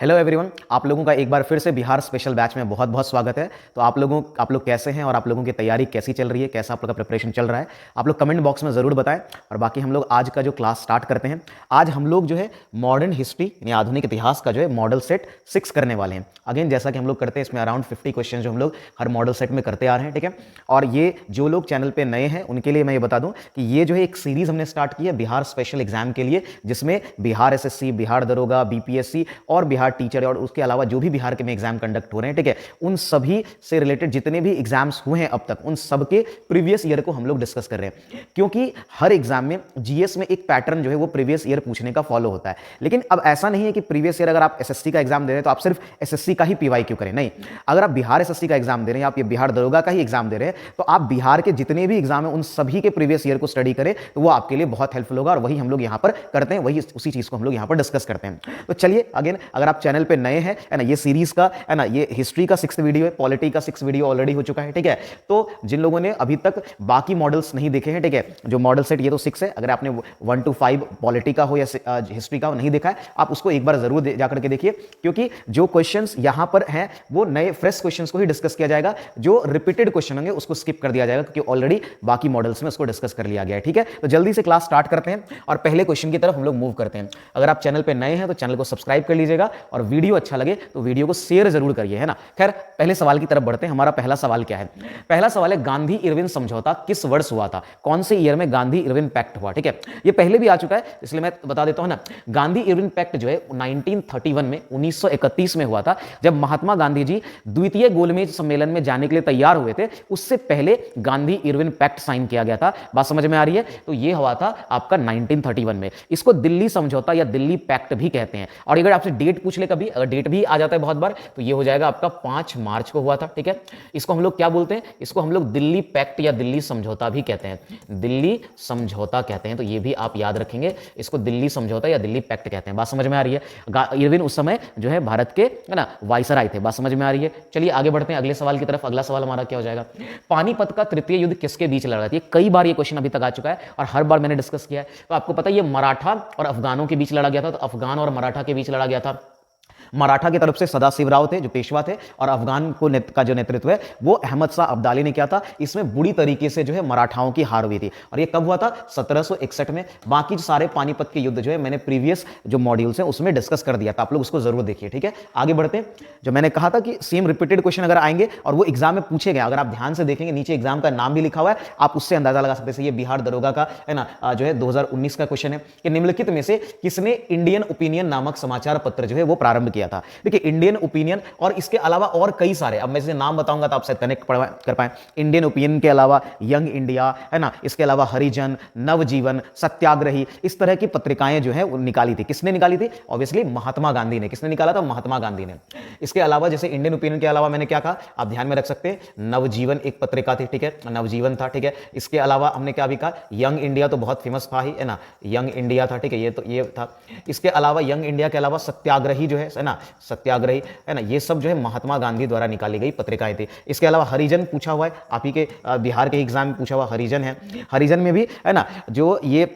Hello everyone, आप लोगों का एक बार फिर से बिहार स्पेशल बैच में बहुत बहुत स्वागत है। तो आप लोग कैसे हैं और आप लोगों की तैयारी कैसी चल रही है, कैसा आप लोग का प्रिपरेशन चल रहा है, आप लोग कमेंट बॉक्स में ज़रूर बताएं। और बाकी हम लोग आज का जो क्लास स्टार्ट करते हैं, आज हम लोग जो है मॉडर्न हिस्ट्री यानी आधुनिक इतिहास का जो है मॉडल सेट 6 करने वाले हैं। अगेन जैसा कि हम लोग करते हैं, इसमें अराउंड 50 क्वेश्चन जो हम लोग हर मॉडल सेट में करते आ रहे हैं, ठीक है। और ये जो लोग चैनल पर नए हैं उनके लिए मैं ये बता दूं कि ये जो है एक सीरीज हमने स्टार्ट की है बिहार स्पेशल एग्जाम के लिए, जिसमें बिहार एसएससी, बिहार दरोगा, बीपीएससी और बिहार टीचर और उसके अलावा जो भी बिहार के में एग्जाम कंडक्ट हो रहे हैं, ठीक है, उन सभी से रिलेटेड जितने भी एग्जाम्स हुए हैं अब तक, उन सब के प्रीवियस ईयर को हम लोग डिस्कस कर रहे हैं। क्योंकि हर एग्जाम में जीएस में एक पैटर्न जो है वो प्रीवियस ईयर पूछने का फॉलो होता है। लेकिन अब ऐसा नहीं है कि प्रीवियस ईयर अगर आप एसएससी का एग्जाम दे रहे हैं तो आप सिर्फ एसएससी का ही पीवाईक्यू करें, नहीं। अगर आप बिहार एसएससी का एग्जाम दे रहे हैं, आप ये बिहार दरोगा का ही एग्जाम दे रहे हैं, तो आप बिहार के जितने भी एग्जाम है उन सभी के प्रीवियस ईयर को स्टडी करें, तो वो आपके लिए बहुत हेल्पफुल होगा। और वही हम लोग यहां पर करते हैं, वही उसी चीज को हम लोग यहां पर डिस्कस करते हैं। तो चलिए, अगेन अगर आप चैनल पे नए हैं, है ना, ये सीरीज का है ना, ये हिस्ट्री का 6th वीडियो है, पॉलिटी का 6th वीडियो ऑलरेडी हो चुका है, ठीक है। तो जिन लोगों ने अभी तक बाकी मॉडल्स नहीं देखे हैं, ठीक है, जो मॉडल सेट ये तो 6 है, अगर आपने 1 to 5 पॉलिटी का हो या हिस्ट्री का हो नहीं देखा है, आप उसको एक बार जरूर जाकर के देखिए। क्योंकि जो क्वेश्चंस यहां पर हैं वो नए फ्रेश क्वेश्चंस को ही डिस्कस किया जाएगा, जो रिपीटेड क्वेश्चन होंगे उसको स्किप कर दिया जाएगा, क्योंकि ऑलरेडी बाकी मॉडल्स में उसको डिस्कस कर लिया गया है, ठीक है। तो जल्दी से क्लास स्टार्ट करते हैं और पहले क्वेश्चन की तरफ हम लोग मूव करते हैं। अगर आप चैनल पर नए हैं तो चैनल को सब्सक्राइब कर लीजिएगा, और वीडियो अच्छा लगे तो वीडियो को शेयर जरूर करिए, है ना। खैर, पहले सवाल की तरफ बढ़ते हैं। हमारा पहला सवाल क्या है? पहला सवाल है, गांधी इरविन समझौता किस वर्ष हुआ था? कौन से ईयर में गांधी इरविन पैक्ट हुआ? ठीक है, ये पहले भी आ चुका है, इसलिए मैं बता देता हूं ना। गांधी इरविन पैक्ट जो है 1931 में 1931 में हुआ था, जब महात्मा गांधी जी द्वितीय गोलमेज सम्मेलन में जाने के लिए तैयार हुए थे। उससे पहले गांधी इरविन पैक्ट साइन किया गया था। बात समझ में आ रही है? तो ये हुआ था आपका 1931 में। इसको दिल्ली समझौता या दिल्ली पैक्ट भी कहते हैं। और अगर आपसे डेट पूछ ले कभी, अगर डेट भी आ जाता है बहुत बार, तो ये हो जाएगा आपका 5 मार्च को हुआ था, ठीक है। इसको हम लोग क्या बोलते हैं? इसको हम लोग दिल्ली पैक्ट या दिल्ली समझौता भी कहते हैं, दिल्ली समझौता कहते हैं। तो ये भी आप याद रखेंगे, इसको दिल्ली समझौता या दिल्ली पैक्ट कहते हैं। बात समझ में आ रही है? इरविन उस समय जो है भारत के, है ना, वाइसराय थे। बात समझ में आ रही है? चलिए आगे बढ़ते हैं अगले सवाल की तरफ। अगला सवाल हमारा क्या हो जाएगा? पानीपत का तृतीय युद्ध किसके बीच लड़ा था? ये कई बार ये क्वेश्चन अभी तक आ चुका है और हर बार मैंने डिस्कस किया है। तो आपको पता है ये मराठा और अफगानों के बीच लड़ा गया था। तो अफगान और मराठा के बीच लड़ा गया था। मराठा की तरफ से सदाशिवराव थे जो पेशवा थे, और अफगान को का जो नेतृत्व है वो अहमद शाह अब्दाली ने किया था। इसमें बुरी तरीके से जो है मराठाओं की हार हुई थी। और ये कब हुआ था? 1761 में। बाकी जो सारे पानीपत के युद्ध जो है मैंने प्रीवियस जो मॉड्यूल्स हैं उसमें डिस्कस कर दिया था, आप लोग उसको जरूर देखिए, ठीक है। आगे बढ़ते हैं। जो मैंने कहा था कि सेम रिपीटेड क्वेश्चन अगर आएंगे और वो एग्जाम में पूछे गए, अगर आप ध्यान से देखेंगे नीचे एग्जाम का नाम भी लिखा हुआ है, आप उससे अंदाजा लगा सकते हैं। ये बिहार दरोगा का है ना, जो है 2019 का क्वेश्चन है कि निम्नलिखित में से किसने इंडियन ओपिनियन नामक समाचार पत्र जो है वो प्रारंभ किया था? देखिए, इंडियन ओपिनियन और इसके अलावा और कई सारे, अब मैं इसे नाम बताऊंगा तो आप शायद कनेक्ट कर पाए। इंडियन ओपिनियन के अलावा यंग इंडिया, है ना, इसके अलावा हरिजन, नवजीवन, सत्याग्रही, इस तरह की पत्रिकाएं जो है वो निकाली थी। किसने निकाली थी? ऑब्वियसली महात्मा गांधी ने। किसने निकाला था? महात्मा गांधी ने। इसके अलावा जैसे इंडियन ओपिनियन के अलावा मैंने क्या कहा, आप ध्यान में रख सकते हैं, नवजीवन एक पत्रिका थी, ठीक है, नवजीवन था, ठीक है। इसके अलावा हमने क्या भी कहा, यंग इंडिया तो बहुत फेमस था ही, है ना, यंग इंडिया था, ठीक है, ये तो ये था। इसके अलावा यंग इंडिया के अलावा सत्याग्रही जो है ना, सत्याग्रही, है ना, ये सब जो है महात्मा गांधी द्वारा निकाली गई पत्रिकाएं थी। इसके अलावा हरिजन पूछा हुआ है, आप ही के बिहार के एग्जाम में पूछा हुआ हरिजन है। हरिजन में भी, है ना, जो ये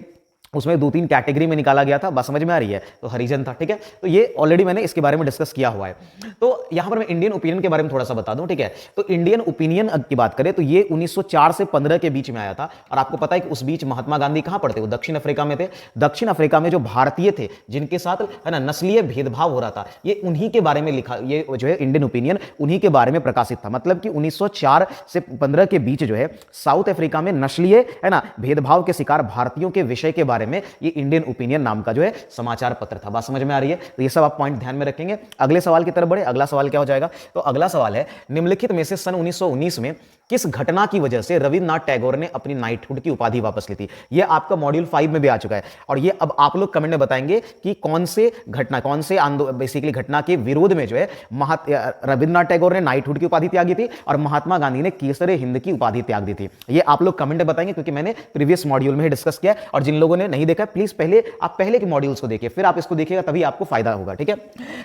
उसमें 2-3 कैटेगरी में निकाला गया था। बात समझ में आ रही है? तो हरिजन था, ठीक है। तो ये ऑलरेडी मैंने इसके बारे में डिस्कस किया हुआ है। तो यहां पर मैं इंडियन ओपिनियन के बारे में थोड़ा सा बता दूं, ठीक है। तो इंडियन ओपिनियन की बात करें तो ये 1904 से 15 के बीच में आया था। और आपको पता है कि उस बीच महात्मा गांधी कहां पर थे? वो दक्षिण अफ्रीका में थे। दक्षिण अफ्रीका में जो भारतीय थे जिनके साथ, है ना, नस्लीय भेदभाव हो रहा था, ये उन्हीं के बारे में लिखा, ये जो है इंडियन ओपिनियन उन्हीं के बारे में प्रकाशित था। मतलब कि 1904 से 15 के बीच जो है साउथ अफ्रीका में नस्लीय, है ना, भेदभाव के शिकार भारतीयों के विषय के बारे में ये इंडियन ओपिनियन नाम का जो है समाचार पत्र था। बात समझ में आ रही है? तो ये सब आप पॉइंट ध्यान में रखेंगे। अगले सवाल की तरफ बढ़े। अगला सवाल क्या हो जाएगा? तो अगला सवाल है, निम्नलिखित में से सन 1919 में किस घटना की वजह से रविन्द्रनाथ टैगोर ने अपनी नाइटहुड की उपाधि वापस ली थी? ये आपका मॉड्यूल 5 में भी आ चुका है। और ये अब आप लोग कमेंट में बताएंगे कि कौन से घटना, कौन से बेसिकली घटना के विरोध में जो है रविन्द्रनाथ टैगोर ने नाइटहुड की उपाधि त्यागी थी और महात्मा गांधी ने केसरे हिंद की उपाधि त्याग दी थी। ये आप लोग कमेंट में बताएंगे, क्योंकि मैंने प्रीवियस मॉड्यूल में ही डिस्कस किया। और जिन लोगों ने नहीं देखा प्लीज पहले आप पहले के मॉड्यूल्स को देखिए, फिर आप इसको देखिएगा, तभी आपको फायदा होगा। ठीक है,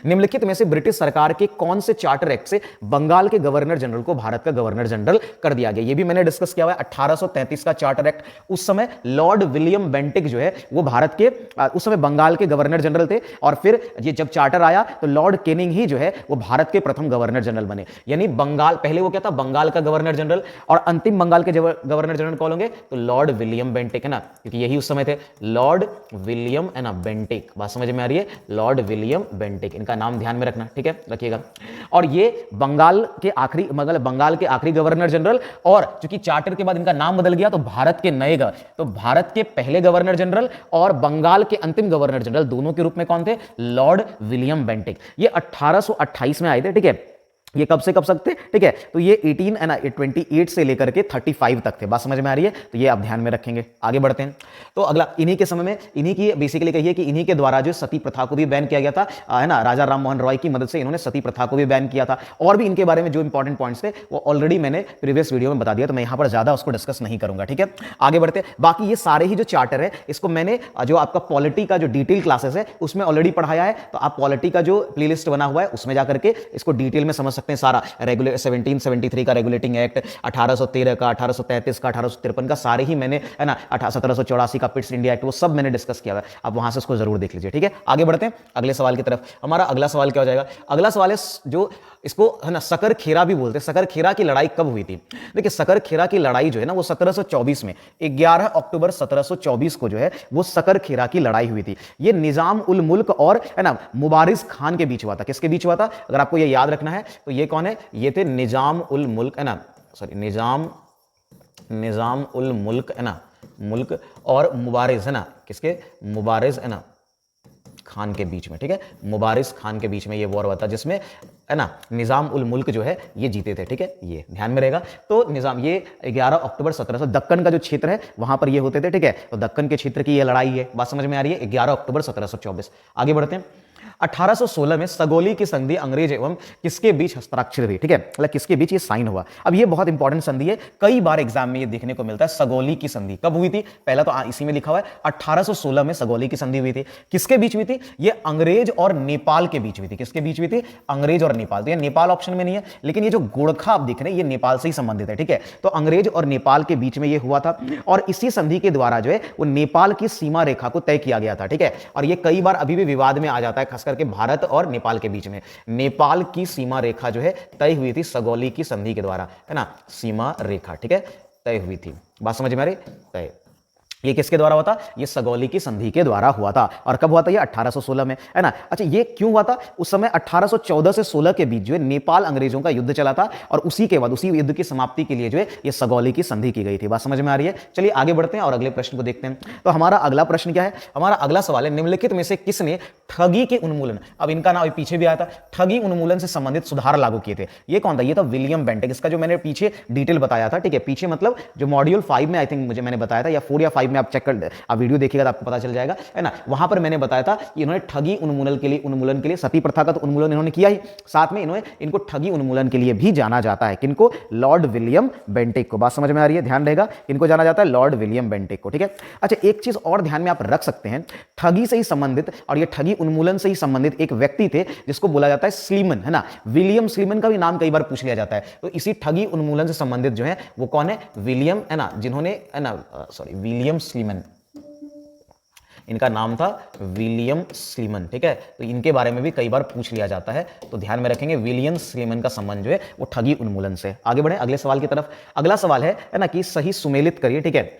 निम्नलिखित में से ब्रिटिश सरकार के कौन से चार्टर एक्ट से बंगाल के गवर्नर जनरल को भारत का गवर्नर जनरल कर दिया गया? ये भी मैंने डिस्कस किया हुआ है। 1833 का चार्टर एक्ट, उस समय लॉर्ड विलियम बेंटिक जो है वो भारत के उस समय बंगाल के गवर्नर जनरल थे, और फिर ये जब चार्टर आया तो लॉर्ड कैनिंग ही जो है वो भारत के प्रथम गवर्नर जनरल बने। यानी बंगाल, पहले वो क्या था, बंगाल का गवर्नर जनरल, और अंतिम बंगाल के गवर्नर जनरल कौन होंगे? तो लॉर्ड विलियम बेंटिक है ना, क्योंकि यही उस समय थे, लॉर्ड विलियम है ना बेंटिक। बात समझ में आ रही है? लॉर्ड विलियम बेंटिक, इनका नाम ध्यान में रखना। ठीक है, रखिएगा। और ये बंगाल के आखिरी, मतलब बंगाल के आखिरी गवर्नर जनरल, और चूंकि चार्टर के बाद इनका नाम बदल गया तो भारत के नए, तो भारत के पहले गवर्नर जनरल और बंगाल के अंतिम गवर्नर जनरल दोनों के रूप में कौन थे? Lord William Bentinck. ये 1828 में आए थे। ठीक है, ये कब से कब तक थे? ठीक है, तो ये 28 से लेकर के 35 तक थे। बात समझ में आ रही है? तो ये आप ध्यान में रखेंगे। आगे बढ़ते हैं। तो अगला, इन्हीं के समय में, इन्हीं की बेसिकली कहिए कि इन्हीं के द्वारा जो सती प्रथा को भी बैन किया गया था, है ना, राजा राम मोहन रॉय की मदद से इन्होंने सती प्रथा को भी बैन किया था। और भी इनके बारे में जो इंपॉर्टेंट पॉइंट्स थे वो ऑलरेडी मैंने प्रीवियस वीडियो में बता दिया, तो मैं यहां पर ज्यादा उसको डिस्कस नहीं करूंगा। ठीक है, आगे बढ़ते हैं। बाकी ये सारे ही जो चार्टर है, इसको मैंने जो आपका पॉलिटी का जो डिटेल क्लासेस है उसमें ऑलरेडी पढ़ाया है, तो आप पॉलिटी का जो प्लेलिस्ट बना हुआ है उसमें जाकर के इसको डिटेल में समझ सकते हैं। सारा 1773 का रेगुलेटिंग एक्ट, 1813 का, 1833 का, 1853 का, सारे ही मैंने, है ना, 1784 का पिट्स इंडिया एक्ट, वो सब मैंने डिस्कस किया है। आप वहां से उसको जरूर देख लीजिए। ठीक है, आगे बढ़ते हैं अगले सवाल की तरफ। हमारा अगला सवाल क्या हो जाएगा? अगला सवाल है जो इसको, है ना, सकर खेरा भी बोलते हैं। सकर खेरा की लड़ाई कब हुई थी? देखिए, सकर खेरा की लड़ाई जो है ना वो 1724 में, 11 अक्टूबर 1724 को जो है वो सकर खेरा की लड़ाई हुई थी। ये निजाम उल मुल्क और, है ना, मुबारिज खान के बीच हुआ था। किसके बीच हुआ था? अगर आपको ये याद रखना है तो ये कौन है? ये थे निजाम उल मुल्क, है ना, सॉरी, निजाम उल मुल्क, है ना, मुल्क, और मुबारिज, है ना, किसके? मुबारिज, है ना, खान के बीच में। ठीक है, मुबारिज खान के बीच में ये वॉर हुआ था, जिसमें, है ना, निजाम उल मुल्क जो है ये जीते थे। ठीक है, ये ध्यान में रहेगा। तो निजाम, ये 11 अक्टूबर 1700, दक्कन का जो क्षेत्र है वहां पर ये होते थे। ठीक है, तो दक्कन के क्षेत्र की ये लड़ाई है। बात समझ में आ रही है? 11 अक्टूबर 1724। आगे बढ़ते हैं। 1816 में सगोली की संधि अंग्रेज एवं किसके बीच हस्ताक्षरित हुई? ठीक है, मतलब किसके बीच ये साइन हुआ? अब ये बहुत इंपॉर्टेंट संधि है, कई बार एग्जाम में ये देखने को मिलता है। सगोली की संधि कब हुई थी? पहला तो इसी में लिखा हुआ है 1816 में सगोली की संधि हुई थी। किसके बीच हुई थी? ये अंग्रेज और नेपाल के बीच हुई थी। किसके बीच हुई थी? अंग्रेज और नेपाल। तो ये नेपाल ऑप्शन में नहीं है, लेकिन ये जो गोरखा आप दिख रहे हैं ये नेपाल से ही संबंधित है। ठीक है, तो अंग्रेज और नेपाल के बीच में ये हुआ था, और इसी संधि के द्वारा जो है वो नेपाल की सीमा रेखा को तय किया गया था। ठीक है, और ये कई बार अभी भी विवाद में आ जाता है, खास करके भारत और नेपाल के बीच में। नेपाल की सीमा रेखा जो है तय हुई थी सगौली की संधि के द्वारा, है ना, सीमा रेखा, ठीक है, तय हुई थी। बात समझ में आ रही? तय, ये किसके द्वारा हुआ था? ये सगौली की संधि के द्वारा हुआ था। और कब हुआ था? ये 1816 में, है ना। अच्छा, ये क्यों हुआ था? उस समय 1814 से 16 के बीच जो है नेपाल अंग्रेजों का युद्ध चला था, और उसी के बाद, उसी युद्ध की समाप्ति के लिए जो है ये सगौली की संधि की गई थी। बात समझ में आ रही है? चलिए आगे बढ़ते हैं और अगले प्रश्न को देखते हैं। तो हमारा अगला प्रश्न क्या है? हमारा अगला सवाल है, निम्नलिखित में से किसने ठगी के उन्मूलन, अब इनका नाम पीछे भी आया था, ठगी उन्मूलन से संबंधित सुधार लागू किए थे? ये कौन था? ये था विलियम बेंटिक। इसका जो मैंने पीछे डिटेल बताया था, ठीक है, पीछे मतलब जो मॉड्यूल 5 में आई थिंक मुझे मैंने बताया था, या 4 या 5 में आप चेक कर, आप वीडियो देखिएगा तो आपको पता चल जाएगा, है ना। वहां पर मैंने बताया था कि इन्होंने ठगी उन्मूलन के लिए सती प्रथा का तो उन्मूलन इन्होंने किया ही, साथ में इनको ठगी उन्मूलन के लिए भी जाना जाता है। किनको? लॉर्ड विलियम बेंटिक को। बात समझ में आ रही है? ध्यान रहेगा, किनको जाना जाता है? लॉर्ड विलियम बेंटिक को। ठीक है, अच्छा, एक चीज और ध्यान में आप रख सकते हैं, ठगी से ही संबंधित और ये ठगी उन्मूलन से ही संबंधित एक व्यक्ति थे जिसको बोला जाता है स्लीमन, है ना। विलियम स्लीमन का भी नाम कई बार पूछ लिया जाता है। तो इसी ठगी उन्मूलन से संबंधित जो है वो कौन है? विलियम, है ना, जिन्होंने, है ना, सॉरी, विलियम स्लीमन, इनका नाम था विलियम स्लीमन। ठीक है, तो इनके बारे में भी कई बार पूछ लिया जाता है, तो ध्यान में रखेंगे। विलियम स्लीमन का संबंध जो है वो ठगी उन्मूलन से। आगे बढ़े अगले सवाल की तरफ। अगला सवाल है ना, कि सही सुमेलित करिए। ठीक है,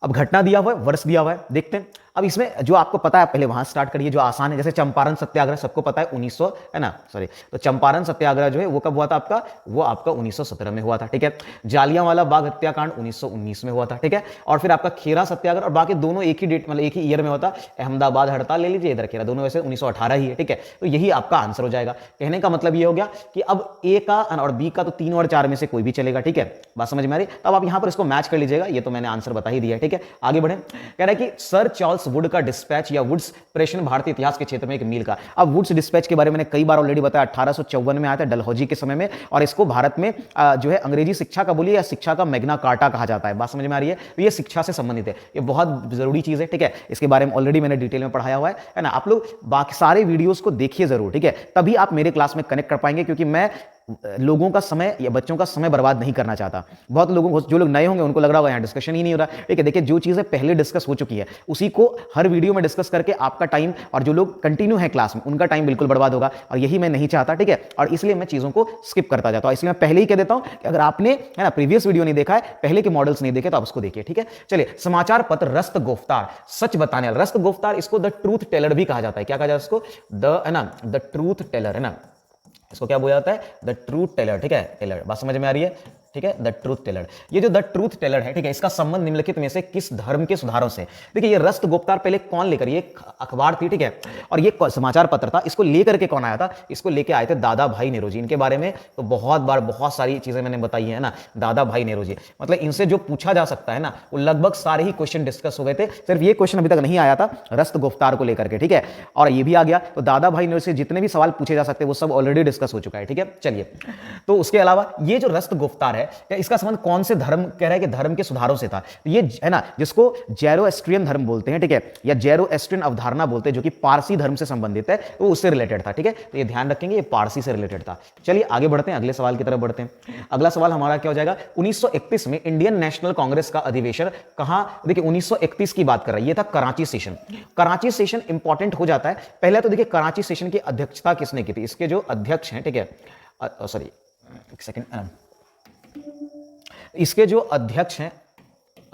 अब घटना दिया हुआ है, वर्ष दिया हुआ है, देखते हैं। अब इसमें जो आपको पता है पहले वहां स्टार्ट करिए, जो आसान है। जैसे चंपारण सत्याग्रह सबको पता है 1900, है ना, सॉरी, तो चंपारण सत्याग्रह जो है वो कब हुआ था आपका? वो आपका 1917 में हुआ था। ठीक है, जालियांवाला बाग हत्याकांड 1919 में हुआ था। ठीक है, और फिर आपका खेरा सत्याग्रह, और बाकी दोनों एक ही डेट, मतलब एक ही ईयर में होता। अहमदाबाद हड़ताल ले लीजिए, इधर खेरा, दोनों वैसे 1918 ही है। ठीक है, तो यही आपका आंसर हो जाएगा। कहने का मतलब ये हो गया कि अब ए का और बी का तो 3 और 4 में से कोई भी चलेगा। ठीक है, बात समझ में आ रही? तब आप यहां पर इसको मैच कर लीजिएगा। ये तो मैंने आंसर बता ही दिया है। ठीक है, आगे बढ़े। कह रहा है कि सर चार्ल्स थॉमस वुड का डिस्पैच या वुड्स प्रेषण भारतीय इतिहास के क्षेत्र में एक मील का। अब वुड्स डिस्पैच के बारे में मैंने कई बार ऑलरेडी बताया, 1854 में आया था डलहौजी के समय में, और इसको भारत में जो है अंग्रेजी शिक्षा का बोलिए या शिक्षा का मैग्ना कार्टा कहा जाता है। बात समझ में आ रही है? तो ये शिक्षा से संबंधित है, ये बहुत जरूरी चीज है, ठीक है। इसके बारे में ऑलरेडी मैंने डिटेल में पढ़ाया हुआ है ना। आप लोग बाकी सारे वीडियोस को देखिए जरूर, ठीक है, तभी आप मेरे क्लास में कनेक्ट कर पाएंगे, क्योंकि मैं लोगों का समय या बच्चों का समय बर्बाद नहीं करना चाहता। बहुत लोगों को, जो लोग नए होंगे उनको लग रहा होगा यहाँ डिस्कशन ही नहीं हो रहा, ठीक है। देखिए जो चीजें पहले डिस्कस हो चुकी है उसी को हर वीडियो में डिस्कस करके आपका टाइम, और जो लोग कंटिन्यू है क्लास में उनका टाइम बिल्कुल बर्बाद होगा, और यही मैं नहीं चाहता, ठीक है। और इसलिए मैं चीजों को स्किप करता जाता हूं। इसलिए मैं पहले ही कह देता हूं कि अगर आपने, है ना, प्रीवियस वीडियो नहीं देखा है, पहले के मॉडल्स नहीं देखे, तो आप उसको देखिए, ठीक है। चलिए, समाचार पत्र रस्त गोफ्तार, सच बताने वाला, रस्त गोफ्तार, इसको द ट्रूथ टेलर भी कहा जाता है। क्या कहा जाता है इसको? द ट्रूथ टेलर, है ना, इसको क्या बोला जाता है? द ट्रूथ टेलर, ठीक है, टेलर। बात समझ में आ रही है? ठीक है, द ट्रूथ टेलर। ये जो द ट्रूथ टेलर है, ठीक है, इसका संबंध निम्नलिखित में से किस धर्म के सुधारों से? देखिए ये रस्त गोफ्तार पहले कौन लेकर, ये अखबार थी, ठीक है, और ये समाचार पत्र था, इसको लेकर के कौन आया था? इसको लेके आए थे दादा भाई नेहरू। इनके बारे में तो बहुत बार बहुत सारी चीजें मैंने बताई है ना। दादा भाई नेहरू, मतलब इनसे जो पूछा जा सकता है ना, वो लगभग सारे ही क्वेश्चन डिस्कस हो गए थे, सिर्फ ये क्वेश्चन अभी तक नहीं आया था रस्त गोफ्तार को लेकर के, ठीक है, और ये भी आ गया। तो दादा भाई नेहरू से जितने भी सवाल पूछे जा सकते हैं वो सब ऑलरेडी डिस्कस हो चुका है, ठीक है। चलिए, तो उसके अलावा ये जो रस्त गोफ्तार है, इसका संबंध कौन से धर्म, कह रहा है कि धर्म के सुधारों से था। तो ये है ना, जिसको ज़ैरोएस्ट्रियन धर्म बोलते हैं, ठीक है, या ज़ैरोएस्ट्रियन अवधारणा बोलते हैं, जो कि पारसी धर्म से संबंधित है, तो उससे रिलेटेड था, ठीक है। तो ये ध्यान रखेंगे, ये पारसी से रिलेटेड था। चलिए आगे बढ़ते हैं, अगले सवाल की तरफ बढ़ते हैं। अगला सवाल हमारा क्या हो जाएगा? 1931 में इंडियन नेशनल कांग्रेस का अधिवेशन कहां? देखिए 1931 की बात कर रहा है, ये था Karachi session. Karachi session important हो जाता है। पहले तो देखिए कराची सेशन की अध्यक्षता किसने की थी? इसके जो अध्यक्ष हैं, ठीक है, सॉरी एक सेकेंड, इसके जो अध्यक्ष हैं,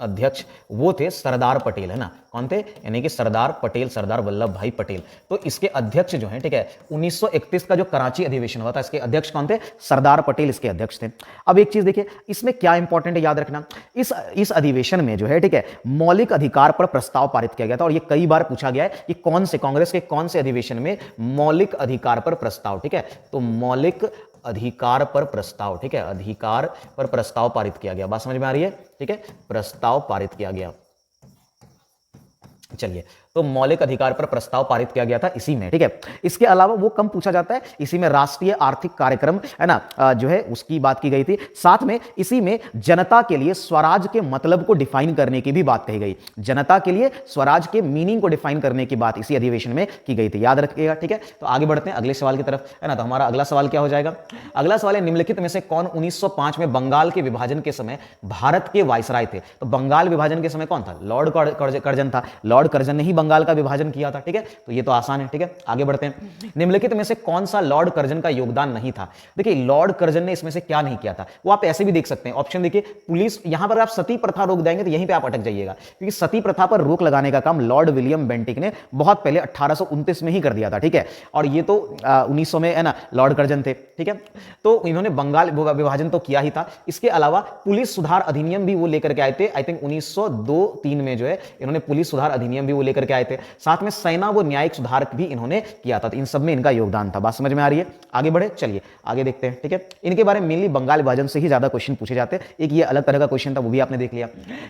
अध्यक्ष वो थे सरदार पटेल, है ना। कौन थे? यानी कि सरदार पटेल, सरदार वल्लभ भाई पटेल। तो इसके अध्यक्ष जो हैं, ठीक है, 1931 का जो कराची अधिवेशन हुआ था, इसके अध्यक्ष कौन थे? सरदार पटेल इसके अध्यक्ष थे। अब एक चीज देखिए, इसमें क्या इंपॉर्टेंट है याद रखना, इस अधिवेशन में जो है, ठीक है, मौलिक अधिकार पर प्रस्ताव पारित किया गया था, और ये कई बार पूछा गया है कि कौन से कांग्रेस के कौन से अधिवेशन में मौलिक अधिकार पर प्रस्ताव, ठीक है, तो मौलिक अधिकार पर प्रस्ताव, ठीक है, अधिकार पर प्रस्ताव पारित किया गया। बात समझ में आ रही है? ठीक है, प्रस्ताव पारित किया गया। चलिए, तो मौलिक अधिकार पर प्रस्ताव पारित किया गया था इसी में, ठीक है। इसके अलावा वो कम पूछा जाता है, इसी में राष्ट्रीय आर्थिक कार्यक्रम, है ना, जो है उसकी बात की गई थी। साथ में इसी में जनता के लिए स्वराज के मतलब को डिफाइन करने की भी बात कही गई। जनता के लिए स्वराज के मीनिंग को डिफाइन करने की बात इसी अधिवेशन में की गई थी, याद रखिएगा, ठीक है। तो आगे बढ़ते हैं अगले सवाल की तरफ, है ना। तो हमारा अगला सवाल क्या हो जाएगा? अगला सवाल है, निम्नलिखित में से कौन 1905 में बंगाल के विभाजन के समय भारत के वायसराय थे? तो बंगाल विभाजन के समय कौन था? लॉर्ड कर्जन था। लॉर्ड कर्जन ने ही बंगाल का विभाजन किया था, ठीक है। तो ये तो आसान है, ठीक है। आगे बढ़ते हैं। निम्नलिखित में से कौन सा लॉर्ड कर्जन का योगदान नहीं था? देखिए लॉर्ड कर्जन ने इसमें से क्या नहीं किया था, वो आप ऐसे भी देख सकते हैं। ऑप्शन देखिए, पुलिस, यहां पर आप सती प्रथा रोक देंगे तो यहीं पे आप अटक जाइएगा, क्योंकि सती प्रथा पर रोक लगाने का काम लॉर्ड विलियम बेंटिक ने बहुत पहले 1829 में ही कर दिया था, ठीक है। और ये तो 1900 में, है ना, लॉर्ड कर्जन थे, ठीक है। तो इन्होंने बंगाल विभाजन तो किया ही था। इसके अलावा पुलिस सुधार अधिनियम भी वो लेकर के आए थे, आई थिंक 1902-3 में जो है इन्होंने पुलिस सुधार अधिनियम भी वो लेकर के आए थे। साथ में सेना व न्यायिक सुधार भी इन्होंने किया था। तो इन सब में इनका योगदान था। बात समझ में आ रही है? आगे बढ़े, चलिए आगे देखते हैं, ठीक है। इनके बारे में मेनली बंगाल विभाजन से ही ज्यादा क्वेश्चन पूछे जाते हैं। एक ये अलग तरह का क्वेश्चन था, वो भी आपने देख लिया।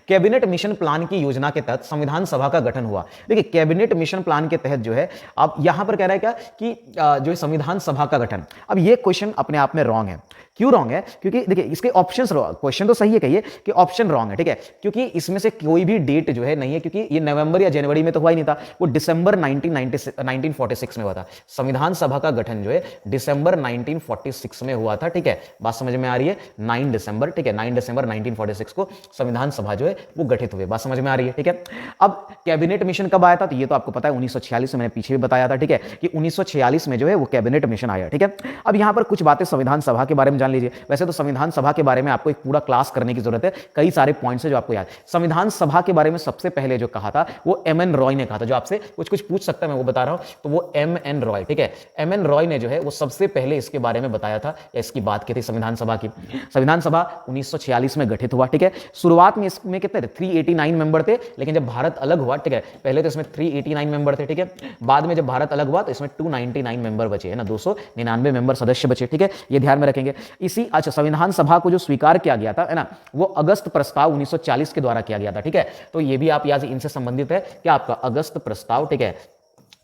कैबिनेट मिशन प्लान की योजना के तहत संविधान सभा का गठन हुआ। देखिए कैबिनेट मिशन प्लान के तहत जो है, अब यहां पर कह रहा है क्या कि जो संविधान सभा का गठन, अब ये क्वेश्चन अपने आप में रॉन्ग है। क्यों रॉन्ग है? क्योंकि देखिए इसके ऑप्शंस, क्वेश्चन तो सही है, कहिए कि ऑप्शन रॉन्ग है, ठीक है, क्योंकि इसमें से कोई भी डेट जो है नहीं है, क्योंकि ये नवंबर या जनवरी में तो हुआ ही नहीं था, वो दिसंबर 1946 में हुआ था। संविधान सभा का गठन जो है दिसंबर 1946 में हुआ था, ठीक है। बात समझ में आ रही है? 9 दिसंबर, ठीक है, 9 दिसंबर 1946 को संविधान सभा जो है वो गठित हुए। बात समझ में आ रही है, ठीक है। अब कैबिनेट मिशन कब आया था? तो ये तो आपको पता है 1946 में, मैंने पीछे भी बताया था, ठीक है, कि 1946 में जो है वो कैबिनेट मिशन आया, ठीक है। अब यहां पर कुछ बातें संविधान सभा के बारे में जान लीजिए। वैसे तो संविधान सभा के बारे में आपको एक पूरा क्लास करने की जरूरत है, कई सारे पॉइंट्स है जो आपको याद। संविधान सभा के बारे में सबसे पहले जो कहा था वो एम.एन. रॉय ने कहा था। जो आपसे कुछ कुछ पूछ सकता है मैं वो बता रहा हूं, तो वो एम.एन. रॉय, ठीक है, एम.एन. रॉय ने जो है वो सबसे पहले इसके बारे में बताया था, या इसकी बात की थी संविधान सभा की। संविधान सभा 1946 में गठित हुआ, ठीक है। शुरुआत में इसमें कितने थे? 389 मेंबर थे, लेकिन जब भारत अलग हुआ, ठीक है, पहले तो इसमें 389 मेंबर थे, ठीक है, बाद में जब भारत अलग हुआ तो इसमें 299 मेंबर बचे, है ना, 299 मेंबर सदस्य बचे, ठीक है, ये ध्यान में रखेंगे। इसी अच्छा संविधान सभा को जो स्वीकार किया गया था, है ना, वो अगस्त प्रस्ताव 1940 के द्वारा किया गया था, ठीक है। तो ये भी आप याद, इनसे संबंधित है कि आपका अगस्त प्रस्ताव, ठीक है,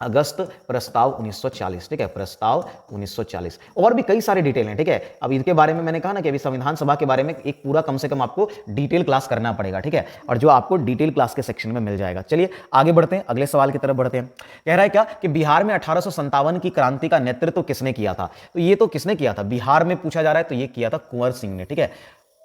अगस्त प्रस्ताव 1940, ठीक है, प्रस्ताव 1940। और भी कई सारे डिटेल हैं, ठीक है। अब इनके बारे में मैंने कहा ना कि अभी संविधान सभा के बारे में एक पूरा कम से कम आपको डिटेल क्लास करना पड़ेगा, ठीक है, और जो आपको डिटेल क्लास के सेक्शन में मिल जाएगा। चलिए आगे बढ़ते हैं, अगले सवाल की तरफ बढ़ते हैं। कह रहा है क्या कि बिहार में 1857 की क्रांति का नेतृत्व किसने किया था? तो ये तो किसने किया था, बिहार में पूछा जा रहा है, तो ये किया था कुंवर सिंह ने, ठीक है।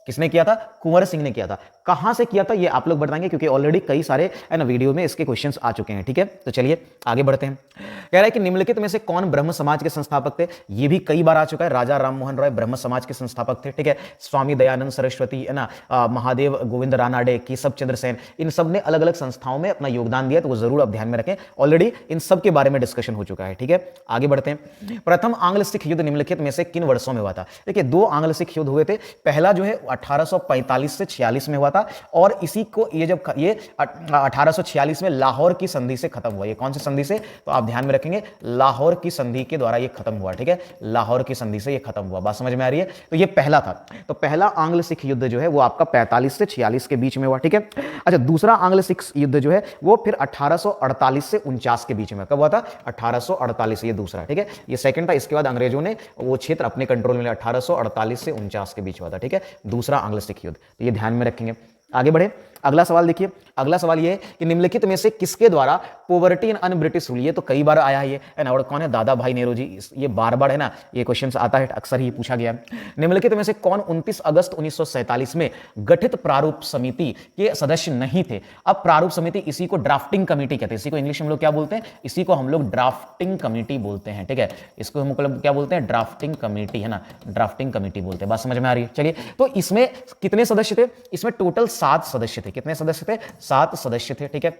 किसने किया था? कुंवर सिंह ने किया था। कहां से किया था ये आप लोग बताएंगे, क्योंकि ऑलरेडी कई सारे है ना वीडियो में इसके क्वेश्चंस आ चुके हैं, ठीक है। तो चलिए आगे बढ़ते हैं। कह रहा है कि निम्नलिखित में से कौन ब्रह्म समाज के संस्थापक थे? ये भी कई बार आ चुका है। राजा राम मोहन राय ब्रह्म समाज के संस्थापक थे, ठीक है। स्वामी दयानंद सरस्वती, है ना, महादेव गोविंद रानाडे, केशव चंद्र सेन, इन सब ने अलग अलग संस्थाओं में अपना योगदान दिया, तो वो जरूर आप ध्यान में रखें। ऑलरेडी इन सब के बारे में डिस्कशन हो चुका है, ठीक है। आगे बढ़ते हैं। प्रथम आंग्ल सिख युद्ध निम्नलिखित में से किन वर्षों में हुआ था? देखिए, दो आंग्ल सिख युद्ध हुए थे। पहला जो है 1845 से 46 में हुआ था, और इसी को ये जब ये 1846 में लाहौर की संधि से खत्म हुआ। ये कौन सी संधि से? तो आप ध्यान में रखेंगे, लाहौर की संधि के द्वारा ये खत्म हुआ, ठीक है। लाहौर की संधि से ये खत्म हुआ। बात समझ में आ रही है? तो ये पहला था। तो पहला आंग्ल सिख युद्ध जो है वो आपका 45 से 46 के बीच में हुआ, ठीक है। अच्छा, दूसरा आंग्ल सिख युद्ध जो है वो फिर 1848 से 49 के बीच में। कब हुआ था? 1848, ये दूसरा, ठीक है। ये सेकंड था। इसके बाद अंग्रेजों ने वो क्षेत्र अपने कंट्रोल में लिया, 1848 से 49 के बीच हुआ था, ठीक है, दूसरा आंग्ल सिख युद्ध। तो ये ध्यान में रखेंगे। आगे बढ़े, अगला सवाल देखिए। अगला सवाल ये है कि निम्नलिखित में से किसके द्वारा पोवर्टी इन अन ब्रिटिश रूल, ये तो कई बार आया है ना, और कौन है? दादा भाई नेहरू जी। ये बार बार है ना ये क्वेश्चन आता है, अक्सर ही पूछा गया। निम्नलिखित में से कौन 29 अगस्त 1947 में गठित प्रारूप समिति के सदस्य नहीं थे? अब प्रारूप समिति, इसी को ड्राफ्टिंग कमेटी कहते हैं। इसी को इंग्लिश में हम लोग क्या बोलते हैं? इसी को हम लोग ड्राफ्टिंग कमेटी बोलते हैं, ठीक है। इसको हम लोग क्या बोलते हैं? ड्राफ्टिंग कमेटी, है ना, ड्राफ्टिंग कमेटी बोलते हैं। बात समझ में आ रही है? चलिए, तो इसमें कितने सदस्य थे? इसमें टोटल 7 सदस्य थे। कितने सदस्य थे? 7 सदस्य थे, ठीक है,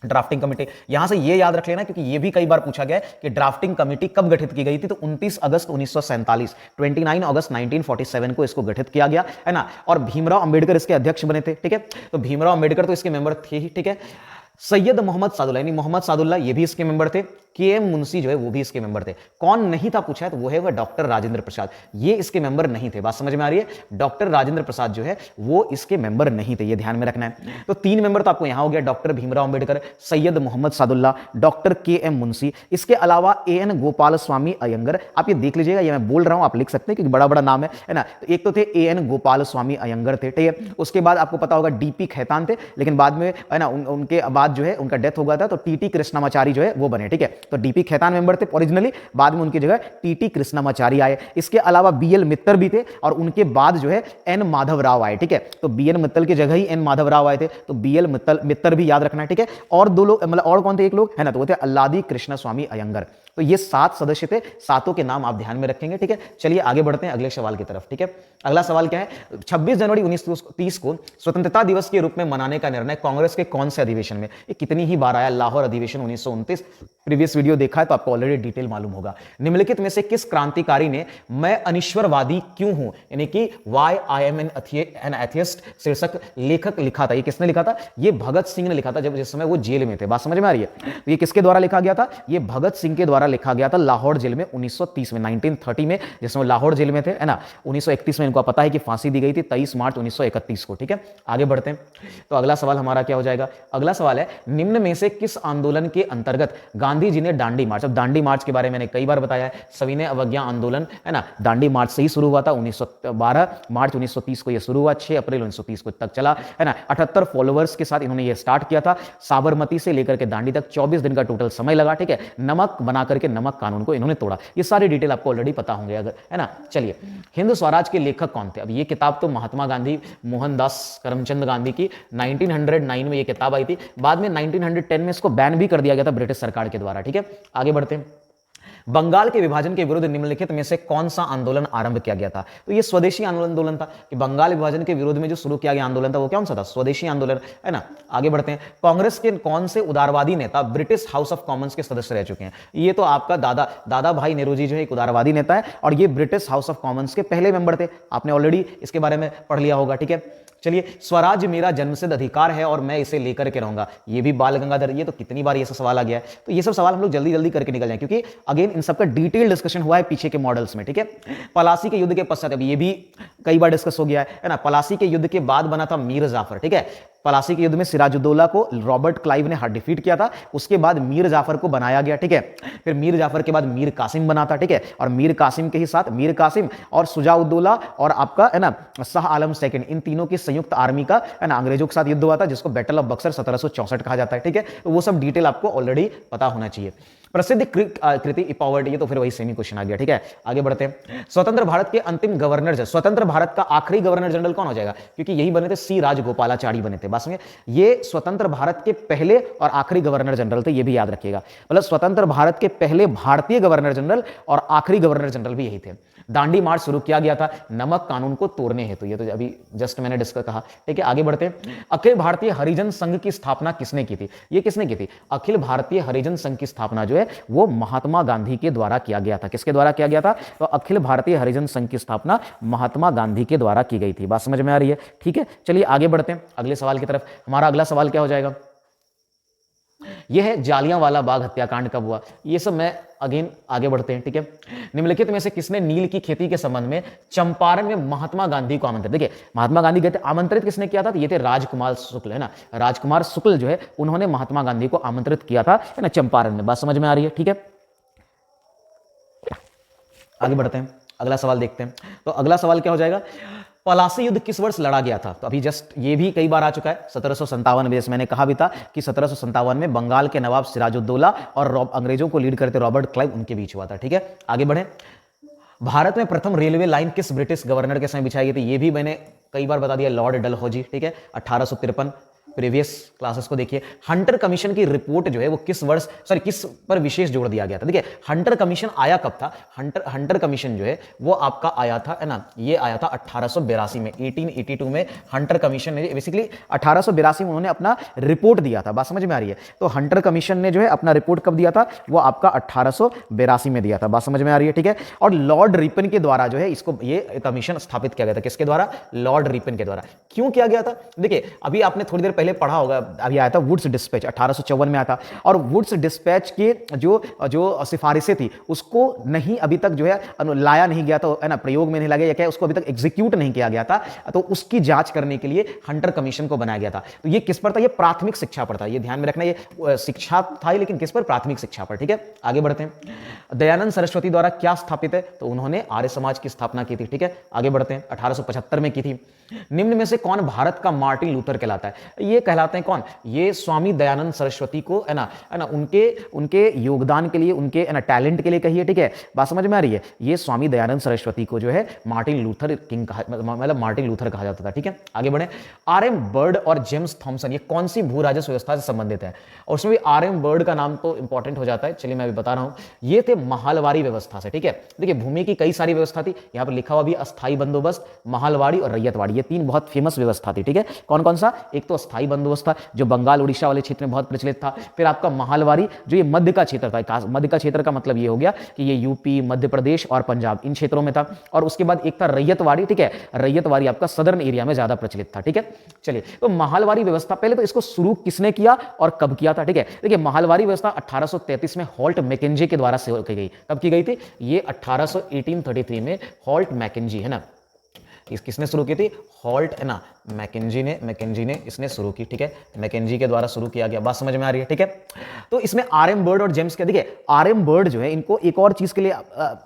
ड्राफ्टिंग कमेटी। यहां से ये याद रख लेना, क्योंकि ये भी कई बार पूछा गया है कि ड्राफ्टिंग कमेटी कब गठित की गई थी। तो 29 अगस्त 1947, 29 अगस्त 1947 को इसको गठित किया गया, है ना। और भीमराव अंबेडकर इसके अध्यक्ष बने थे, ठीक है। तो भीमराव अंबेडकर तो इसके मेंबर थे ही, ठीक है। सैयद मोहम्मद सादुल्ला, यानी मोहम्मद सादुल्ला, ये भी इसके मेंबर थे। के.एम. मुंशी जो है वो भी इसके मेंबर थे। कौन नहीं था पूछा है, तो वो है वह डॉक्टर राजेंद्र प्रसाद। ये इसके मेंबर नहीं थे। बात समझ में आ रही है? डॉक्टर राजेंद्र प्रसाद जो है वो इसके मेंबर नहीं थे, ये ध्यान में रखना है। तो 3 मेंबर तो आपको यहां हो गया, doctor Bhimrao Ambedkar, Syed Mohammad Saadulla, doctor K M. Munshi. इसके अलावा ए.एन. गोपाल स्वामी अयंगर। आप ये देख लीजिएगा, ये मैं बोल रहा हूं, आप लिख सकते हैं क्योंकि बड़ा बड़ा नाम है ना। तो एक तो थे ए.एन. गोपाल स्वामी अयंगर थे, ठीक है। उसके बाद आपको पता होगा डी.पी. खैतान थे, लेकिन बाद में है ना उनके बाद जो है उनका डेथ हो गया था, तो टी.टी. कृष्णामाचारी जो है वो बने, ठीक है। तो डी.पी. खैतान थे ओरिजिनली, बाद में उनकी जगह टीटी कृष्णामाचारी आए। इसके अलावा बीएल मित्तर भी थे, और उनके बाद जो है एन माधव राव आए, ठीक है। तो बीएल मित्तल की जगह ही एन माधव राव आए थे, तो बीएल मित्तर भी याद रखना है, ठीक है। और 2 लोग, मतलब और कौन थे? 1 लोग, है ना, तो वो थे अल्लादी कृष्ण स्वामी अयंगर। तो ये 7 सदस्य थे, 7 के नाम आप ध्यान में रखेंगे, ठीक है। चलिए आगे बढ़ते हैं अगले सवाल की तरफ, ठीक है। अगला सवाल क्या है? 26 जनवरी 1930 को स्वतंत्रता दिवस के रूप में मनाने का निर्णय कांग्रेस के कौन से अधिवेशन में? ये कितनी ही बार आया, लाहौर अधिवेशन 1929। प्रीवियस वीडियो देखा है तो आपको ऑलरेडी डिटेल मालूम होगा। निम्नलिखित में से किस क्रांतिकारी ने मैं अनिश्वरवादी क्यों हूं, यानी कि why I am an atheist शीर्षक लेखक लिखा था? ये किसने लिखा था? ये भगत सिंह ने लिखा था, जब जिस समय वो जेल में थे। बात समझ में आ रही है? तो ये किसके द्वारा लिखा गया था? ये भगत सिंह के द्वारा लिखा गया था, लाहौर जेल में 1930 में, 1930 में, जिसमें लाहौर जेल में थे, है ना। 1931 में इनको पता है कि फांसी दी गई थी 23 मार्च 1931 को, ठीक है। आगे बढ़ते हैं। तो अगला सवाल हमारा क्या हो जाएगा? अगला सवाल है, निम्न में से किस आंदोलन के अंतर्गत गांधी जी ने दांडी मार्च? अब दांडी मार्च के बारे में मैंने कई बार बताया है, सविनय अवज्ञा आंदोलन, है ना, दांडी मार्च से ही शुरू हुआ था। 12 मार्च 1930 को यह शुरू हुआ, 6 अप्रैल 1930 को तक चला, है ना। 78 फॉलोअर्स के साथ इन्होंने यह स्टार्ट किया था। साबरमती से लेकर के दांडी तक 24 दिन का टोटल समय लगा, ठीक है। नमक बना करके नमक कानून को इन्होंने तोड़ा। ये सारी डिटेल आपको ऑलरेडी पता होंगे, अगर, है ना। चलिए, हिंद स्वराज के लेखक कौन थे? अब ये किताब तो महात्मा गांधी, मोहनदास करमचंद गांधी की 1909 में ये किताब आई थी। बाद में 1910 में इसको बैन भी कर दिया गया था ब्रिटिश सरकार के द्वारा, ठीक है। आगे बढ़ते हैं। बंगाल के विभाजन के विरुद्ध निम्नलिखित में से कौन सा आंदोलन आरंभ किया गया था? तो ये स्वदेशी आंदोलन था, कि बंगाल विभाजन के विरोध में जो शुरू किया गया आंदोलन था वो कौन सा था? स्वदेशी आंदोलन, है ना। आगे बढ़ते हैं। कांग्रेस के कौन से उदारवादी नेता ब्रिटिश हाउस ऑफ कॉमन्स के सदस्य रह चुके हैं? ये तो आपका दादा भाई नेहरू जी जो है एक उदारवादी नेता है, और ये ब्रिटिश हाउस ऑफ कॉमन्स के पहले मेंबर थे। आपने ऑलरेडी इसके बारे में पढ़ लिया होगा, ठीक है। चलिए, स्वराज मेरा जन्मसिद्ध अधिकार है और मैं इसे लेकर के रहूंगा, ये भी बाल गंगाधर। ये तो कितनी बार ये सब सवाल आ गया है, तो ये सब सवाल हम लोग जल्दी जल्दी करके निकल जाएं, क्योंकि अगेन इन सबका डिटेल डिस्कशन हुआ है पीछे के मॉडल्स में, ठीक है। पलासी के युद्ध के पश्चात, अब ये भी कई बार डिस्कस हो गया है ना। पलासी के युद्ध के बाद बना था मीर जाफर, ठीक है। पलासी के युद्ध में सिराजुद्दौला को रॉबर्ट क्लाइव ने डिफीट किया था, उसके बाद मीर जाफर को बनाया गया, ठीक है। फिर मीर जाफर के बाद मीर कासिम बना था, ठीक है। और मीर कासिम के ही साथ मीर कासिम और सुजाउद्दौला और आपका है ना शाह आलम सेकंड, इन तीनों की संयुक्त आर्मी का है ना अंग्रेजों के साथ युद्ध हुआ था, जिसको बैटल ऑफ बक्सर 1764 कहा जाता है, ठीक है। तो वो सब डिटेल आपको ऑलरेडी पता होना चाहिए। प्रसिद्ध कृति इपावर्ड, ये तो फिर वही सेमी क्वेश्चन आ गया, ठीक है। आगे बढ़ते हैं। स्वतंत्र भारत के अंतिम गवर्नर, स्वतंत्र भारत का आखिरी गवर्नर जनरल कौन हो जाएगा, क्योंकि यही बने थे सी राजगोपालाचारी बने थे। बस में ये स्वतंत्र भारत के पहले और आखिरी गवर्नर जनरल थे, ये भी याद रखिएगा। मतलब स्वतंत्र भारत के पहले भारतीय गवर्नर जनरल और आखिरी गवर्नर जनरल भी यही थे। दांडी मार्च शुरू किया गया था नमक कानून को तोड़ने हेतु, ये तो अभी जस्ट मैंने डिस्कस कहा, ठीक है। आगे बढ़ते हैं। अखिल भारतीय हरिजन संघ की स्थापना किसने की थी, ये किसने की थी? अखिल भारतीय हरिजन संघ की स्थापना जो है वो महात्मा गांधी के द्वारा किया गया था। किसके द्वारा किया गया था? तो अखिल भारतीय हरिजन संघ की स्थापना महात्मा गांधी के द्वारा की गई थी। बात समझ में आ रही है, ठीक है। चलिए आगे बढ़ते हैं अगले सवाल की तरफ। हमारा अगला सवाल क्या हो जाएगा? यह है जालियांवाला बाग हत्याकांड कब हुआ, ये सब मैं अगेन आगे बढ़ते हैं, ठीक है। निम्नलिखित में से किसने नील की खेती के संबंध में चंपारण में महात्मा गांधी को आमंत्रित, देखिए महात्मा गांधी कहते आमंत्रित किसने किया था? तो ये थे राजकुमार शुक्ल, है ना। राजकुमार शुक्ल जो है उन्होंने महात्मा गांधी को आमंत्रित किया था, है ना, चंपारण में। बात समझ में आ रही है, ठीक है। आगे बढ़ते हैं, अगला सवाल देखते हैं। तो अगला सवाल क्या हो जाएगा? पलासी युद्ध किस वर्ष लड़ा गया था? तो अभी जस्ट ये भी कई बार आ चुका है, 1757 में। जैसे मैंने कहा भी था कि 1757 में बंगाल के नवाब सिराजुद्दौला और अंग्रेजों को लीड करते रॉबर्ट क्लाइव, उनके बीच हुआ था, ठीक है। आगे बढ़े। भारत में प्रथम रेलवे लाइन किस ब्रिटिश गवर्नर के समय बिछाई गई थी? ये भी मैंने कई बार बता दिया, लॉर्ड डलहौजी, ठीक है। 1853 प्रीवियस क्लासेस को देखिए। हंटर कमीशन की रिपोर्ट जो है वो किस वर्ष, सॉरी किस पर विशेष जोर दिया गया था? देखिए हंटर कमीशन आया कब था? हंटर कमीशन जो है वो आपका आया था, है ना, ये आया था 1882 में। 1882 में हंटर कमीशन ने बेसिकली 1882 में उन्होंने अपना रिपोर्ट दिया था। बात समझ में आ रही है? तो हंटर कमीशन ने जो है अपना रिपोर्ट कब दिया था? वो आपका 1882 में दिया था। बात समझ में आ रही है, ठीक है। और लॉर्ड रिपन के द्वारा जो है इसको ये कमीशन स्थापित किया गया था। किसके द्वारा? लॉर्ड रिपन के द्वारा। क्यों किया गया था? देखिए अभी आपने थोड़ी देर पहले पढ़ा होगा, अभी आया था वुड्स डिस्पैच, 1854 में आया था। और वुड्स डिस्पैच के जो सिफारिशें थी उसको नहीं अभी तक जो है लाया नहीं गया था, है ना, प्रयोग में नहीं लाया गया, क्या उसको अभी तक एग्जीक्यूट नहीं किया गया था। तो उसकी जांच करने के लिए हंटर कमीशन को बनाया गया था। तो ये किस पर था? ये प्राथमिक शिक्षा पर था। ये ध्यान में रखना, ये शिक्षा था लेकिन किस पर? प्राथमिक शिक्षा पर, ठीक है। आगे बढ़ते हैं। दयानंद सरस्वती द्वारा क्या स्थापित है? तो उन्होंने आर्य समाज की स्थापना की थी, ठीक है। आगे बढ़ते हैं। 1875 में की थी। निम्न में से कौन भारत का मार्टिन लूथर कहलाता है? ये कहलाते हैं कौन? ये स्वामी दयानंद सरस्वती को, है ना, उनके योगदान के लिए, उनके, है ना, टैलेंट के लिए कहिए, ठीक है। बात समझ में आ रही है? ये स्वामी दयानंद सरस्वती को जो है मार्टिन लूथर किंग कहा, मतलब मार्टिन लूथर कहा जाता था, ठीक है। आगे बढ़े। आर.एम. बर्ड और जेम्स थॉमसन ये कौन सी भू राजस्व व्यवस्था से संबंधित है? और उसमें भी आर.एम. बर्ड का नाम तो इंपॉर्टेंट हो जाता है, चलिए मैं अभी बता रहा हूं। ये थे महालवारी व्यवस्था से, ठीक है। देखिए भूमि की कई सारी व्यवस्था थी, यहां पर लिखा हुआ भी अस्थायी बंदोबस्त, महालवाड़ी और रैयतवाड़ी, ये तीन बहुत फेमस व्यवस्था थी, ठीक है। कौन कौन सा? एक तो अस्थायी बंदोबस्त था जो बंगाल उड़ीसा वाले क्षेत्र में बहुत प्रचलित था। फिर आपका महालवाड़ी जो ये मध्य का क्षेत्र था, मध्य का क्षेत्र का मतलब ये हो गया कि ये यूपी, मध्य प्रदेश और पंजाब, इन क्षेत्रों में था। और उसके बाद एक था रैयतवाड़ी, ठीक है। रैयतवाड़ी आपका सदर्न एरिया में ज्यादा प्रचलित था, ठीक है। चलिए तो महालवाड़ी व्यवस्था, पहले तो इसको शुरू किसने किया और कब किया था, ठीक है। देखिए महालवाड़ी व्यवस्था 1833 में हॉल्ट मैकेंजी के द्वारा की गई। कब की गई थी? ये 1833 में हॉल्ट मैकेंजी, है ना, किसने शुरू की थी? हॉल्ट, है ना, मैकेंजी ने इसने शुरू की, ठीक है। मैकेंजी के द्वारा शुरू किया गया। बात समझ में आ रही है, ठीक है। तो इसमें आर.एम. बर्ड और जेम्स के, देखिए आर.एम. बर्ड जो है इनको एक और चीज के लिए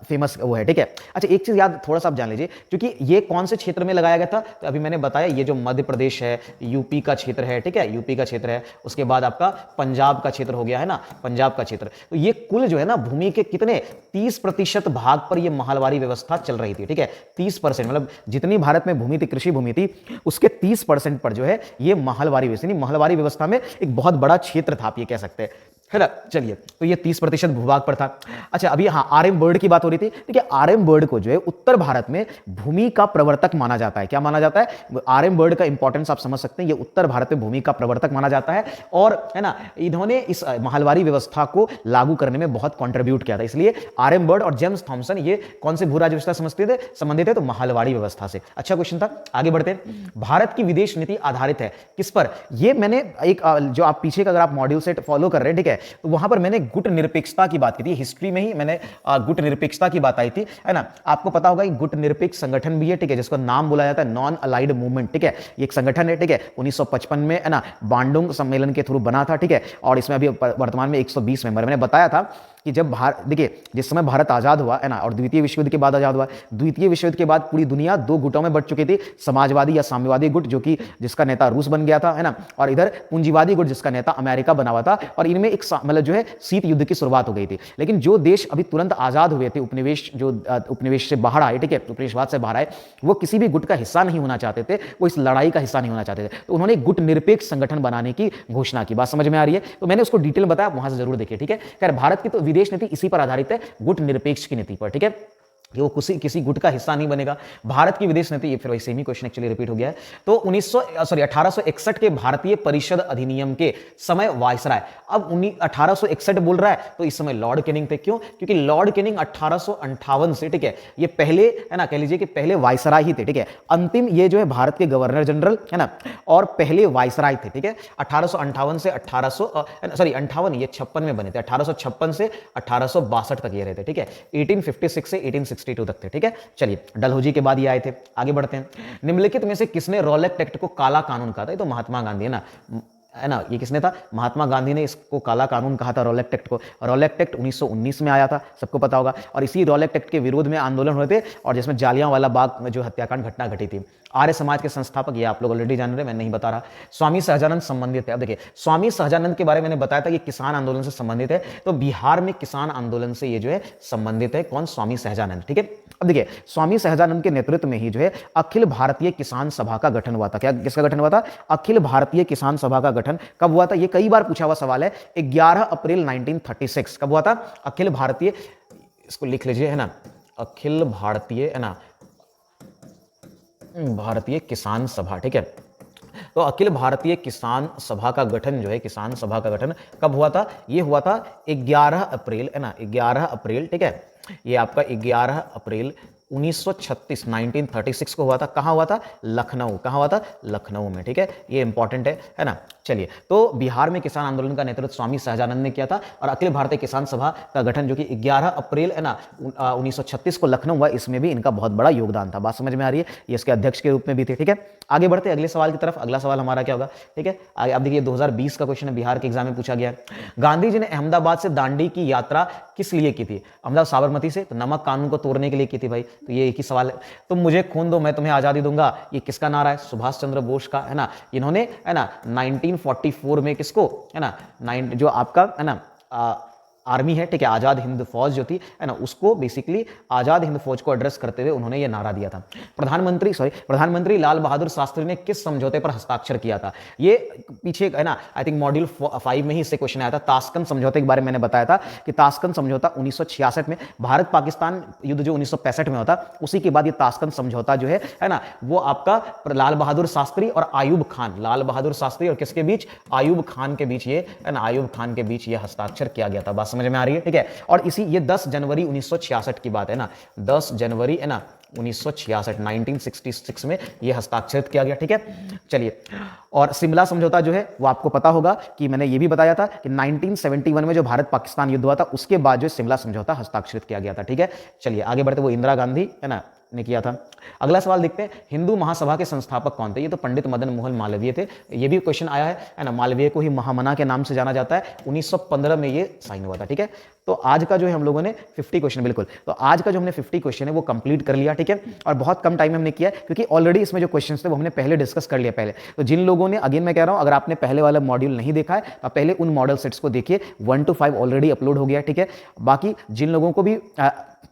फेमस वो है, ठीक है। अच्छा एक चीज याद थोड़ा सा आप जान लीजिए, क्योंकि ये कौन से क्षेत्र में लगाया गया था? तो अभी मैंने बताया ये जो मध्य प्रदेश है, यूपी का क्षेत्र है, ठीक है, यूपी का क्षेत्र है। उसके बाद आपका पंजाब का क्षेत्र हो गया, है ना, पंजाब का क्षेत्र। तो ये कुल जो है ना भूमि के कितने 30% भाग पर ये महालवाड़ी व्यवस्था चल रही थी, ठीक है। 30%, मतलब जितनी भारत में भूमि थी, कृषि भूमि थी, उसके 30% पर जो है ये महलवारी व्यवस्था, महलवारी व्यवस्था में एक बहुत बड़ा क्षेत्र था, आप ये कह सकते हैं, है ना। चलिए तो ये 30% भूभाग पर था। अच्छा अभी हाँ आर.एम. बर्ड की बात हो रही थी। देखिए आर.एम. बर्ड को जो है उत्तर भारत में भूमि का प्रवर्तक माना जाता है। क्या माना जाता है? आर.एम. बर्ड का इंपॉर्टेंस आप समझ सकते हैं, ये उत्तर भारत में भूमि का प्रवर्तक माना जाता है। और है ना, इन्होंने इस महलवारी व्यवस्था को लागू करने में बहुत कॉन्ट्रीब्यूट किया था। इसलिए आर.एम. बर्ड और जेम्स थॉमसन ये कौन से भू राज्य व्यवस्था संबंधित है? तो महलवाड़ी व्यवस्था से। अच्छा क्वेश्चन था, आगे बढ़ते हैं। भारत की विदेश नीति आधारित है किस पर? ये मैंने एक जो आप पीछे का अगर आप मॉड्यूल सेट फॉलो कर रहे हैं, ठीक है, तो वहां पर मैंने गुट निरपेक्षता की बात की थी, हिस्ट्री में ही मैंने गुट निरपेक्षता की बात आई थी, है ना। आपको पता होगा कि गुट निरपेक्ष संगठन भी है, ठीक है, जिसका नाम बोला जाता है नॉन अलाइड मूवमेंट, ठीक है। ये एक संगठन है, ठीक है, 1955 में, है ना, बांडुंग सम्मेलन के थ्रू बना था, ठीक है। और इसमें अभी वर्तमान में 120 मेंबर। मैंने बताया था कि जब भारत, देखिए, जिस समय भारत आजाद हुआ, है ना, और द्वितीय विश्व युद्ध के बाद आजाद हुआ, द्वितीय विश्व युद्ध के बाद पूरी दुनिया दो गुटों में बट चुकी थी, समाजवादी या साम्यवादी गुट, जो कि जिसका नेता रूस बन गया था, है ना, और इधर पूंजीवादी गुट, जिसका नेता अमेरिका बना हुआ था। और इनमें एक मतलब जो है शीत युद्ध की शुरुआत हो गई थी। लेकिन जो देश अभी तुरंत आजाद हुए थे, उपनिवेश, जो उपनिवेश से बाहर आए, ठीक है, उपनिवेशवाद से बाहर आए, वो किसी भी गुट का हिस्सा नहीं होना चाहते थे, वो इस लड़ाई का हिस्सा नहीं होना चाहते थे। तो उन्होंने गुट निरपेक्ष संगठन बनाने की घोषणा की। बात समझ में आ रही है? तो मैंने उसको डिटेल बताया, वहां से जरूर देखिए, ठीक है। खैर, भारत की तो विदेश नीति इसी पर आधारित है, गुट निरपेक्ष की नीति पर, ठीक है, कि वो किसी गुट का हिस्सा नहीं बनेगा। भारत की विदेश नीति, ये फिर वही सेम ही क्वेश्चन एक्चुअली रिपीट हो गया है। तो 1861 के भारतीय परिषद अधिनियम के समय वायसराय, अब 1861 बोल रहा है तो इस समय लॉर्ड कैनिंग थे। क्यों? क्योंकि लॉर्ड कैनिंग 1858 से, ठीक है, ये पहले, है ना, कह लीजिए कि पहले वायसराय ही थे, ठीक है। अंतिम ये जो है भारत के गवर्नर जनरल, है ना, और पहले वायसराय थे, ठीक है। 1858 से 58, ये 56 में बने थे, 1856 से 1862 तक ये रहे थे, ठीक है। 1856 से 1862 तक थे, ठीक है। चलिए, डलहौजी के बाद ये आए थे। आगे बढ़ते हैं। निम्नलिखित में से किसने रॉलेट एक्ट को काला कानून कहा था? ये तो महात्मा गांधी, है ना, ये किसने था? महात्मा गांधी ने इसको काला कानून कहा था, रॉलेट एक्ट को। रॉलेट एक्ट 1919 में आया था, सबको पता होगा। और इसी रॉलेट एक्ट के विरोध में आंदोलन हुए थे, और जिसमें जालियांवाला बाग में जो हत्याकांड घटना घटी थी। आर्य समाज के संस्थापक, ये आप लोग ऑलरेडी जान रहे हैं, मैं नहीं बता रहा। स्वामी सहजानंद संबंधित है। अब देखिए, स्वामी सहजानंद के बारे में मैंने बताया था, ये किसान आंदोलन से संबंधित है। तो बिहार में किसान आंदोलन से ये जो है संबंधित है। कौन? स्वामी सहजानंद, ठीक है। अब देखिए, स्वामी सहजानंद के नेतृत्व में ही जो है अखिल भारतीय किसान सभा का गठन हुआ था। क्या, किसका गठन हुआ था? अखिल भारतीय किसान सभा का गठन कब हुआ था? ये कई बार पूछा हुआ सवाल है। 11 अप्रैल 1936 कब हुआ था? अखिल भारतीय, इसको लिख लीजिए, है ना, अखिल भारतीय, है ना, भारतीय किसान सभा, ठीक है। तो अखिल भारतीय किसान सभा का गठन जो है, किसान सभा का गठन कब हुआ था? ये हुआ था 11 अप्रैल, है ना, 11 अप्रैल, ठीक है। ये आपका 11 अप्रैल 1936 को हुआ था। कहां हुआ था? लखनऊ। कहां हुआ था? लखनऊ में, ठीक है। ये इंपॉर्टेंट है ना। चलिए, तो बिहार में किसान आंदोलन का नेतृत्व स्वामी सहजानंद ने किया था, और अखिल भारतीय किसान सभा का गठन जो कि 11 अप्रैल, है ना, 1936 को लखनऊ हुआ, इसमें भी इनका बहुत बड़ा योगदान था। बात समझ में आ रही है? ये इसके अध्यक्ष के रूप में भी थे, ठीक है। आगे बढ़ते अगले सवाल की तरफ। अगला सवाल हमारा क्या होगा, ठीक है। आगे अब देखिए, 2020 का क्वेश्चन है, बिहार के एग्जाम में पूछा गया। गांधी जी ने अहमदाबाद से दांडी की यात्रा किस लिए की थी? अहमदाबाद साबरमती से, तो नमक कानून को तोड़ने के लिए की थी भाई। तो ये एक ही सवाल है। तुम मुझे खून दो, मैं तुम्हें आजादी दूंगा, ये किसका नारा है? सुभाष चंद्र बोस का, है ना। इन्होंने, है ना, 1944 में किसको, है ना, जो आपका, है ना, आर्मी है, ठीक है, आजाद हिंद फौज जो थी, है ना, उसको बेसिकली आजाद हिंद फौज को एड्रेस करते हुए उन्होंने ये नारा दिया था। प्रधानमंत्री लाल बहादुर शास्त्री ने किस समझौते पर हस्ताक्षर किया था? ये पीछे, है ना, आई थिंक मॉड्यूल 5 में ही इससे क्वेश्चन आया था। ताशकंद समझौते के बारे में मैंने बताया था कि ताशकंद समझौता 1966 में, भारत पाकिस्तान युद्ध जो 1965 में होता, उसी के बाद ये ताशकंद समझौता जो है ना, वो आपका लाल बहादुर शास्त्री और आयूब खान, लाल बहादुर शास्त्री और किसके बीच? आयूब खान के बीच, ये, है ना, आयूब खान के बीच ये हस्ताक्षर किया गया था। समझ में आ रही है, ठीक है। और इसी ये 10 जनवरी 1966 की बात है ना, 10 जनवरी, है ना, 1966 में ये हस्ताक्षरित किया गया, ठीक है। चलिए, और शिमला समझौता जो है वो आपको पता होगा कि मैंने ये भी बताया था कि 1971 में जो भारत पाकिस्तान युद्ध हुआ था, उसके बाद जो शिमला समझौता हस्ताक्षरित किया गया था, ठीक है। चलिए आगे बढ़ते, वो इंदिरा गांधी, है ना, ने किया था। अगला सवाल देखते हैं, हिंदू महासभा के संस्थापक कौन थे? ये तो पंडित मदन मोहन मालवीय थे। ये भी क्वेश्चन आया है ना। मालवीय को ही महामना के नाम से जाना जाता है। 1915 में ये साइन हुआ था, ठीक है। तो आज का जो है हम लोगों ने 50 क्वेश्चन, बिल्कुल, तो आज का जो हमने 50 क्वेश्चन है वो कंप्लीट कर लिया, ठीक है। और बहुत कम टाइम में हमने किया, क्योंकि ऑलरेडी इसमें जो क्वेश्चन थे वो हमने पहले डिस्कस कर लिया पहले। तो जिन लोगों ने, अगेन मैं कह रहा हूं, अगर आपने पहले वाला मॉड्यूल नहीं देखा है तो पहले उन मॉडल सेट्स को देखिए। 1 to 5 ऑलरेडी अपलोड हो गया, ठीक है। बाकी जिन लोगों को भी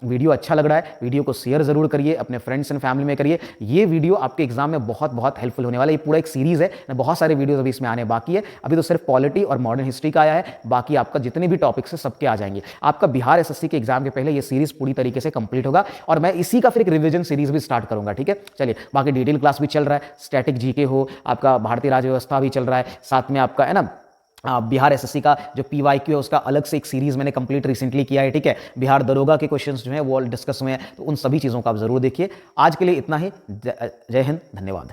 वीडियो अच्छा लग रहा है, वीडियो को शेयर जरूर करिए, अपने फ्रेंड्स एंड फैमिली में करिए। ये वीडियो आपके एग्जाम में बहुत बहुत हेल्पफुल होने वाला है। ये पूरा एक सीरीज है, बहुत सारे वीडियोस अभी इसमें आने बाकी है। अभी तो सिर्फ पॉलिटी और मॉडर्न हिस्ट्री का आया है, बाकी आपका जितने भी टॉपिक्स है सबके आ जाएंगे। आपका बिहार एसएससी के एग्जाम के पहले ये सीरीज पूरी तरीके से कंप्लीट होगा, और मैं इसी का फिर एक रिवीजन सीरीज भी स्टार्ट करूंगा, ठीक है। चलिए, बाकी डिटेल क्लास भी चल रहा है, स्टैटिक जीके हो, आपका भारतीय राज्य व्यवस्था भी चल रहा है, साथ में आपका, है ना, बिहार एसएससी का जो पीवाईक्यू है उसका अलग से एक सीरीज मैंने कंप्लीट रिसेंटली किया है, ठीक है। बिहार दरोगा के क्वेश्चंस जो हैं वो डिस्कस हुए हैं, तो उन सभी चीज़ों को आप जरूर देखिए। आज के लिए इतना ही। जय हिंद, धन्यवाद।